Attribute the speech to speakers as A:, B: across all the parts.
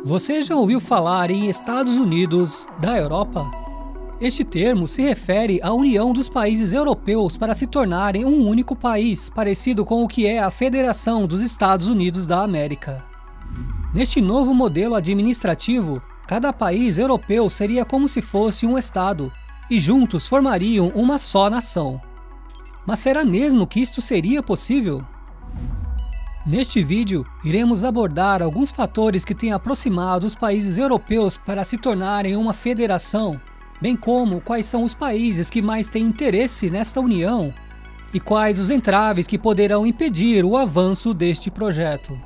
A: Você já ouviu falar em Estados Unidos da Europa? Este termo se refere à união dos países europeus para se tornarem um único país, parecido com o que é a Federação dos Estados Unidos da América. Neste novo modelo administrativo, cada país europeu seria como se fosse um estado, e juntos formariam uma só nação. Mas será mesmo que isto seria possível? Neste vídeo, iremos abordar alguns fatores que têm aproximado os países europeus para se tornarem uma federação, bem como quais são os países que mais têm interesse nesta união e quais os entraves que poderão impedir o avanço deste projeto.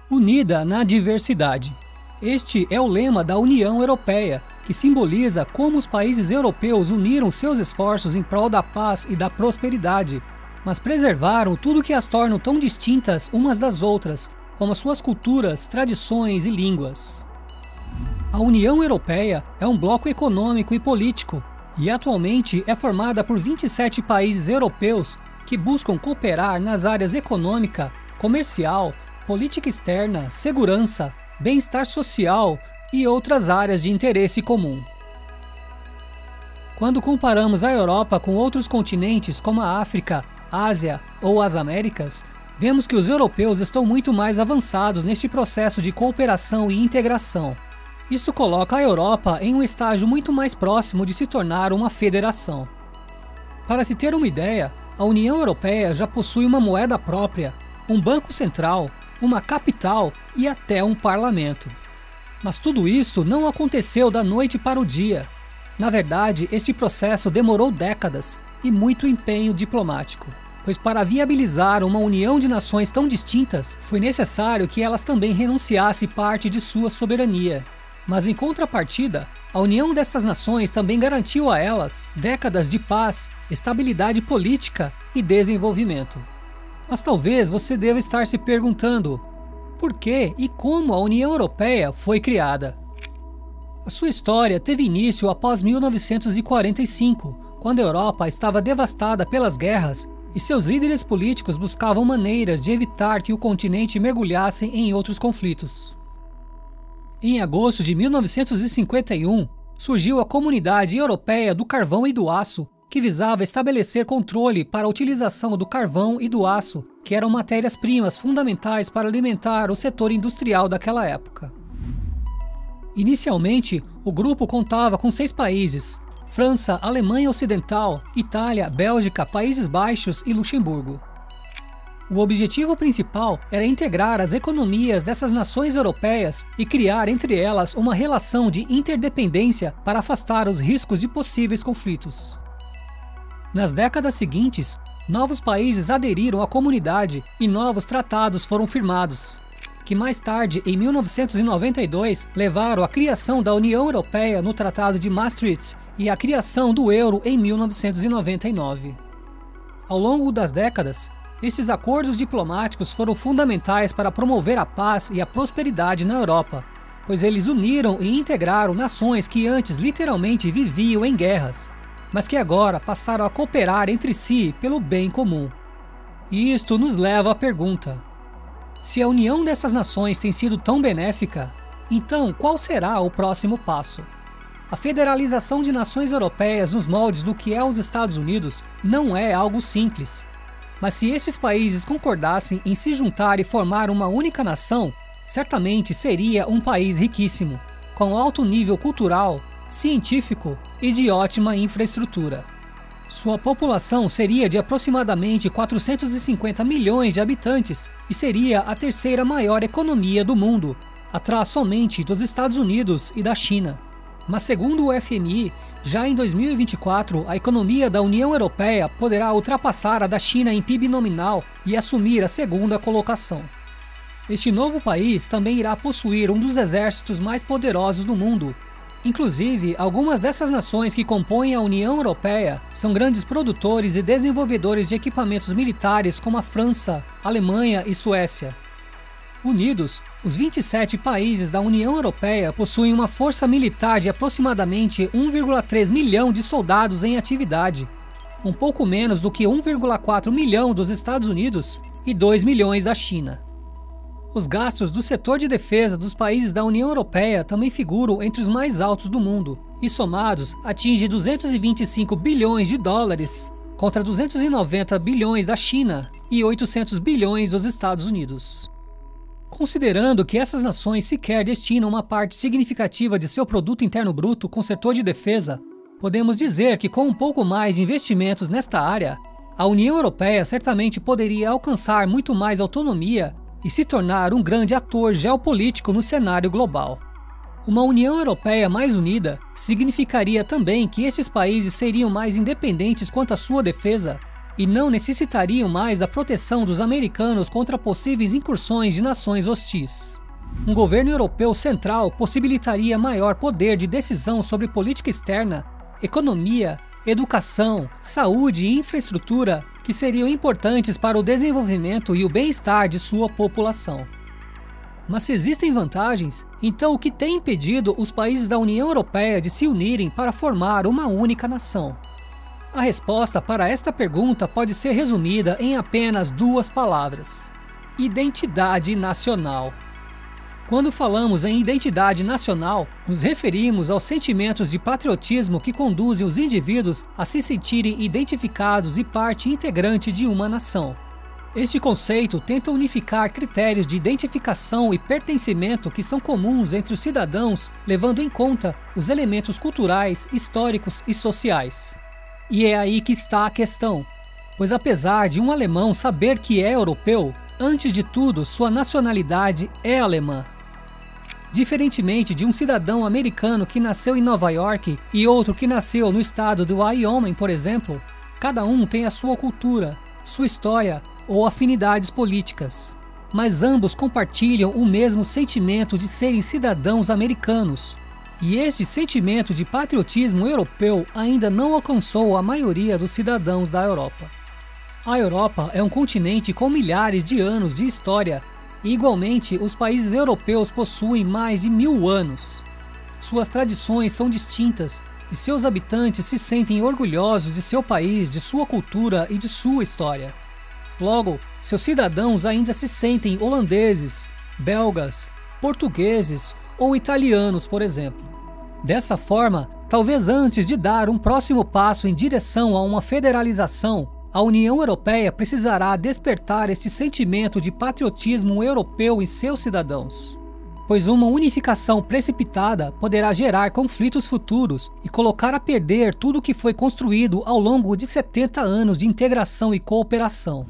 A: Unida na diversidade. Este é o lema da União Europeia, que simboliza como os países europeus uniram seus esforços em prol da paz e da prosperidade, mas preservaram tudo que as tornam tão distintas umas das outras, como suas culturas, tradições e línguas. A União Europeia é um bloco econômico e político, e atualmente é formada por 27 países europeus que buscam cooperar nas áreas econômica, comercial, política externa, segurança, bem-estar social e outras áreas de interesse comum. Quando comparamos a Europa com outros continentes como a África, Ásia ou as Américas, vemos que os europeus estão muito mais avançados neste processo de cooperação e integração. Isso coloca a Europa em um estágio muito mais próximo de se tornar uma federação. Para se ter uma ideia, a União Europeia já possui uma moeda própria, um banco central, uma capital e até um parlamento. Mas tudo isso não aconteceu da noite para o dia. Na verdade, este processo demorou décadas e muito empenho diplomático, pois para viabilizar uma união de nações tão distintas, foi necessário que elas também renunciassem parte de sua soberania. Mas em contrapartida, a união destas nações também garantiu a elas décadas de paz, estabilidade política e desenvolvimento. Mas talvez você deva estar se perguntando: por que e como a União Europeia foi criada? A sua história teve início após 1945, quando a Europa estava devastada pelas guerras e seus líderes políticos buscavam maneiras de evitar que o continente mergulhasse em outros conflitos. Em agosto de 1951, surgiu a Comunidade Europeia do Carvão e do Aço, que visava estabelecer controle para a utilização do carvão e do aço, que eram matérias-primas fundamentais para alimentar o setor industrial daquela época. Inicialmente, o grupo contava com 6 países: França, Alemanha Ocidental, Itália, Bélgica, Países Baixos e Luxemburgo. O objetivo principal era integrar as economias dessas nações europeias e criar entre elas uma relação de interdependência para afastar os riscos de possíveis conflitos. Nas décadas seguintes, novos países aderiram à comunidade e novos tratados foram firmados, que mais tarde, em 1992, levaram à criação da União Europeia no Tratado de Maastricht e à criação do euro em 1999. Ao longo das décadas, esses acordos diplomáticos foram fundamentais para promover a paz e a prosperidade na Europa, pois eles uniram e integraram nações que antes literalmente viviam em guerras, mas que agora passaram a cooperar entre si pelo bem comum. E isto nos leva à pergunta: se a união dessas nações tem sido tão benéfica, então qual será o próximo passo? A federalização de nações europeias nos moldes do que é os Estados Unidos não é algo simples. Mas se esses países concordassem em se juntar e formar uma única nação, certamente seria um país riquíssimo, com alto nível cultural, científico e de ótima infraestrutura. Sua população seria de aproximadamente 450 milhões de habitantes e seria a terceira maior economia do mundo, atrás somente dos Estados Unidos e da China. Mas segundo o FMI, já em 2024, a economia da União Europeia poderá ultrapassar a da China em PIB nominal e assumir a segunda colocação. Este novo país também irá possuir um dos exércitos mais poderosos do mundo. Inclusive, algumas dessas nações que compõem a União Europeia são grandes produtores e desenvolvedores de equipamentos militares como a França, Alemanha e Suécia. Unidos, os 27 países da União Europeia possuem uma força militar de aproximadamente 1,3 milhão de soldados em atividade, um pouco menos do que 1,4 milhão dos Estados Unidos e 2 milhões da China. Os gastos do setor de defesa dos países da União Europeia também figuram entre os mais altos do mundo, e somados atingem 225 bilhões de dólares, contra 290 bilhões da China e 800 bilhões dos Estados Unidos. Considerando que essas nações sequer destinam uma parte significativa de seu produto interno bruto com o setor de defesa, podemos dizer que com um pouco mais de investimentos nesta área, a União Europeia certamente poderia alcançar muito mais autonomia e se tornar um grande ator geopolítico no cenário global. Uma União Europeia mais unida significaria também que estes países seriam mais independentes quanto à sua defesa e não necessitariam mais da proteção dos americanos contra possíveis incursões de nações hostis. Um governo europeu central possibilitaria maior poder de decisão sobre política externa, economia, educação, saúde e infraestrutura que seriam importantes para o desenvolvimento e o bem-estar de sua população. Mas se existem vantagens, então o que tem impedido os países da União Europeia de se unirem para formar uma única nação? A resposta para esta pergunta pode ser resumida em apenas 2 palavras: identidade nacional. Quando falamos em identidade nacional, nos referimos aos sentimentos de patriotismo que conduzem os indivíduos a se sentirem identificados e parte integrante de uma nação. Este conceito tenta unificar critérios de identificação e pertencimento que são comuns entre os cidadãos, levando em conta os elementos culturais, históricos e sociais. E é aí que está a questão, pois apesar de um alemão saber que é europeu, antes de tudo sua nacionalidade é alemã. Diferentemente de um cidadão americano que nasceu em Nova York e outro que nasceu no estado do Wyoming, por exemplo, cada um tem a sua cultura, sua história ou afinidades políticas, mas ambos compartilham o mesmo sentimento de serem cidadãos americanos. E este sentimento de patriotismo europeu ainda não alcançou a maioria dos cidadãos da Europa. A Europa é um continente com milhares de anos de história e, igualmente, os países europeus possuem mais de 1000 anos. Suas tradições são distintas e seus habitantes se sentem orgulhosos de seu país, de sua cultura e de sua história. Logo, seus cidadãos ainda se sentem holandeses, belgas, portugueses ou italianos, por exemplo. Dessa forma, talvez antes de dar um próximo passo em direção a uma federalização, a União Europeia precisará despertar este sentimento de patriotismo europeu em seus cidadãos. Pois uma unificação precipitada poderá gerar conflitos futuros e colocar a perder tudo o que foi construído ao longo de 70 anos de integração e cooperação.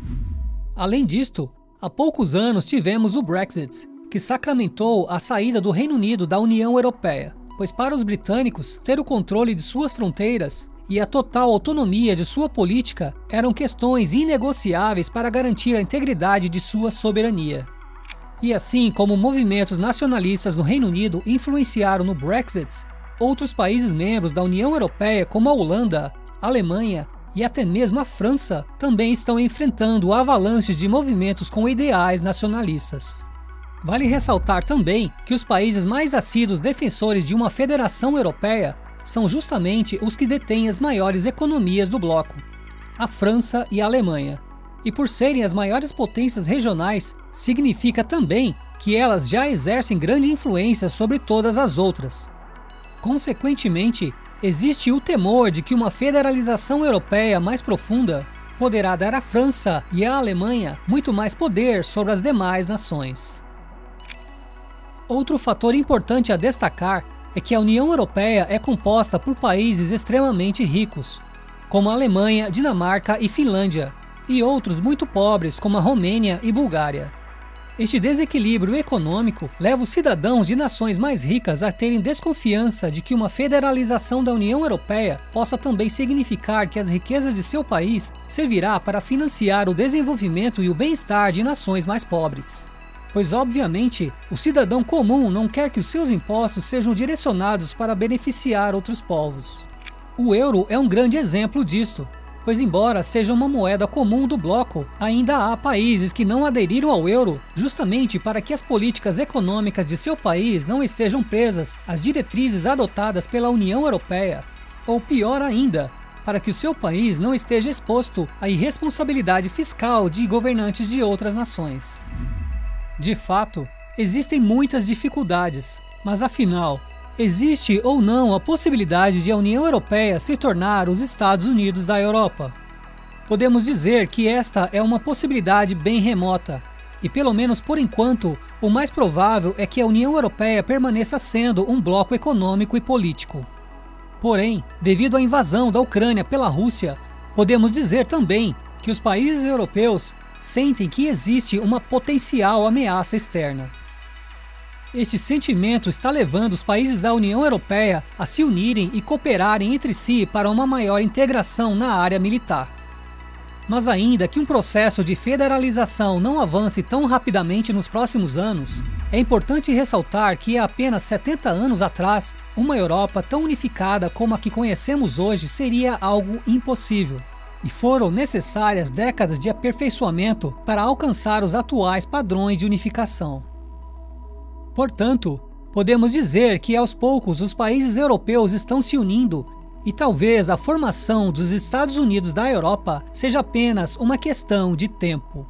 A: Além disto, há poucos anos tivemos o Brexit, que sacramentou a saída do Reino Unido da União Europeia, pois para os britânicos, ter o controle de suas fronteiras e a total autonomia de sua política eram questões inegociáveis para garantir a integridade de sua soberania. E assim como movimentos nacionalistas no Reino Unido influenciaram no Brexit, outros países membros da União Europeia, como a Holanda, a Alemanha e até mesmo a França, também estão enfrentando avalanches de movimentos com ideais nacionalistas. Vale ressaltar também que os países mais assíduos defensores de uma federação europeia são justamente os que detêm as maiores economias do bloco, a França e a Alemanha. E por serem as maiores potências regionais, significa também que elas já exercem grande influência sobre todas as outras. Consequentemente, existe o temor de que uma federalização europeia mais profunda poderá dar à França e à Alemanha muito mais poder sobre as demais nações. Outro fator importante a destacar é que a União Europeia é composta por países extremamente ricos, como a Alemanha, Dinamarca e Finlândia, e outros muito pobres, como a Romênia e Bulgária. Este desequilíbrio econômico leva os cidadãos de nações mais ricas a terem desconfiança de que uma federalização da União Europeia possa também significar que as riquezas de seu país servirá para financiar o desenvolvimento e o bem-estar de nações mais pobres. Pois, obviamente, o cidadão comum não quer que os seus impostos sejam direcionados para beneficiar outros povos. O euro é um grande exemplo disto, pois embora seja uma moeda comum do bloco, ainda há países que não aderiram ao euro justamente para que as políticas econômicas de seu país não estejam presas às diretrizes adotadas pela União Europeia, ou pior ainda, para que o seu país não esteja exposto à irresponsabilidade fiscal de governantes de outras nações. De fato, existem muitas dificuldades, mas afinal, existe ou não a possibilidade de a União Europeia se tornar os Estados Unidos da Europa? Podemos dizer que esta é uma possibilidade bem remota, e pelo menos por enquanto, o mais provável é que a União Europeia permaneça sendo um bloco econômico e político. Porém, devido à invasão da Ucrânia pela Rússia, podemos dizer também que os países europeus sentem que existe uma potencial ameaça externa. Este sentimento está levando os países da União Europeia a se unirem e cooperarem entre si para uma maior integração na área militar. Mas ainda que um processo de federalização não avance tão rapidamente nos próximos anos, é importante ressaltar que há apenas 70 anos atrás, uma Europa tão unificada como a que conhecemos hoje seria algo impossível. E foram necessárias décadas de aperfeiçoamento para alcançar os atuais padrões de unificação. Portanto, podemos dizer que aos poucos os países europeus estão se unindo e talvez a formação dos Estados Unidos da Europa seja apenas uma questão de tempo.